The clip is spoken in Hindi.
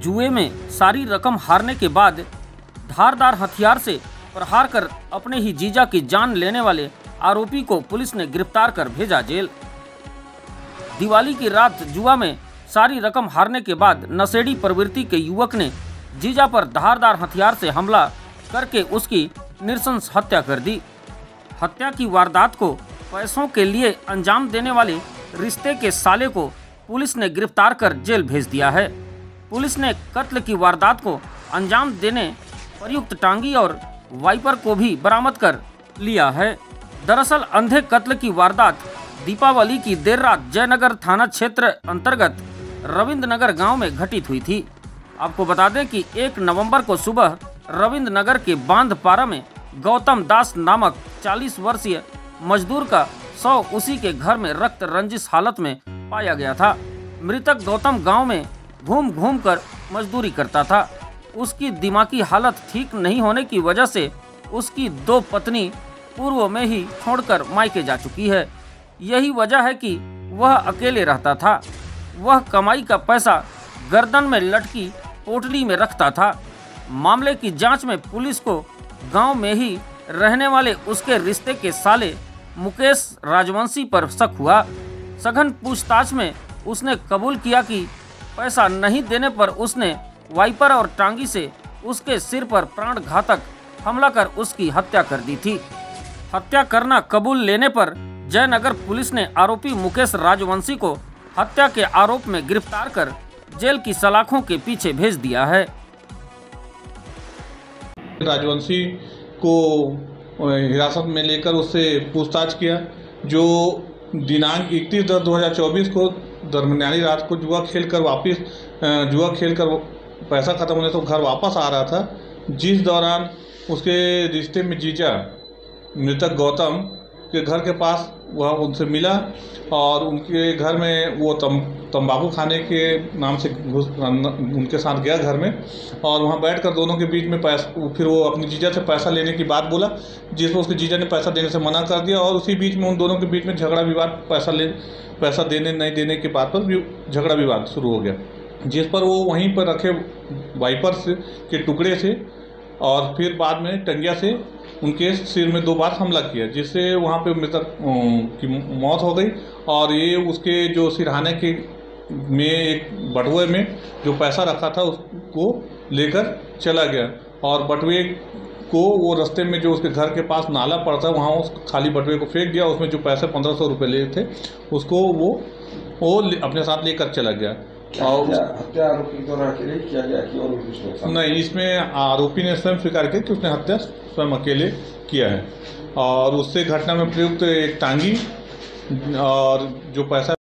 जुए में सारी रकम हारने के बाद धारदार हथियार से प्रहार कर अपने ही जीजा की जान लेने वाले आरोपी को पुलिस ने गिरफ्तार कर भेजा जेल। दिवाली की रात जुआ में सारी रकम हारने के बाद नशेड़ी प्रवृत्ति के युवक ने जीजा पर धारदार हथियार से हमला करके उसकी नृशंस हत्या कर दी। हत्या की वारदात को पैसों के लिए अंजाम देने वाले रिश्ते के साले को पुलिस ने गिरफ्तार कर जेल भेज दिया है। पुलिस ने कत्ल की वारदात को अंजाम देने प्रयुक्त टांगी और वाइपर को भी बरामद कर लिया है। दरअसल अंधे कत्ल की वारदात दीपावली की देर रात जयनगर थाना क्षेत्र अंतर्गत रविंद्र नगर गांव में घटित हुई थी। आपको बता दें कि 1 नवंबर को सुबह रविंद्र नगर के बांधपारा में गौतम दास नामक 40 वर्षीय मजदूर का शव उसी के घर में रक्त रंजिश हालत में पाया गया था। मृतक गौतम गांव में घूम घूम कर मजदूरी करता था। उसकी दिमागी हालत ठीक नहीं होने की वजह से उसकी 2 पत्नी पूर्व में ही छोड़कर मायके जा चुकी है। यही वजह है कि वह अकेले रहता था। वह कमाई का पैसा गर्दन में लटकी पोटली में रखता था। मामले की जांच में पुलिस को गांव में ही रहने वाले उसके रिश्ते के साले मुकेश राजवंशी पर शक हुआ। सघन पूछताछ में उसने कबूल किया कि पैसा नहीं देने पर उसने वाइपर और टांगी से उसके सिर पर प्राणघातक हमला कर उसकी हत्या कर दी थी। हत्या करना कबूल लेने पर जयनगर पुलिस ने आरोपी मुकेश राजवंशी को हत्या के आरोप में गिरफ्तार कर जेल की सलाखों के पीछे भेज दिया है। राजवंशी को हिरासत में लेकर उससे पूछताछ किया, जो दिनांक 31/10/2024 को दरमियानी रात को जुआ खेलकर पैसा खत्म होने तो घर वापस आ रहा था। जिस दौरान उसके रिश्ते में जीजा मृतक गौतम के घर के पास वह उनसे मिला और उनके घर में वो तंबाकू खाने के नाम से उनके साथ गया घर में और वहाँ बैठकर दोनों के बीच में फिर वो अपनी जीजा से पैसा लेने की बात बोला, जिसमें उसके जीजा ने पैसा देने से मना कर दिया और उसी बीच में उन दोनों के बीच में झगड़ा विवाद पैसा देने नहीं देने की बात पर झगड़ा विवाद शुरू हो गया, जिस पर वो वहीं पर रखे वाइपर के टुकड़े से और फिर बाद में टंगिया से उनके सिर में 2 बार हमला किया, जिससे वहाँ पे मृतक की मौत हो गई। और ये उसके जो सिरहाने के में एक बटुए में जो पैसा रखा था उसको लेकर चला गया और बटुए को वो रास्ते में जो उसके घर के पास नाला पड़ता है वहाँ उस खाली बटुए को फेंक दिया। उसमें जो पैसे 1500 रुपये लिए थे उसको वो अपने साथ लेकर चला गया। और हत्या आरोपी द्वारा अकेले किया गया कि और कुछ नहीं, इसमें आरोपी ने स्वयं स्वीकार किया कि उसने हत्या स्वयं अकेले किया है और उससे घटना में प्रयुक्त एक टांगी और जो पैसा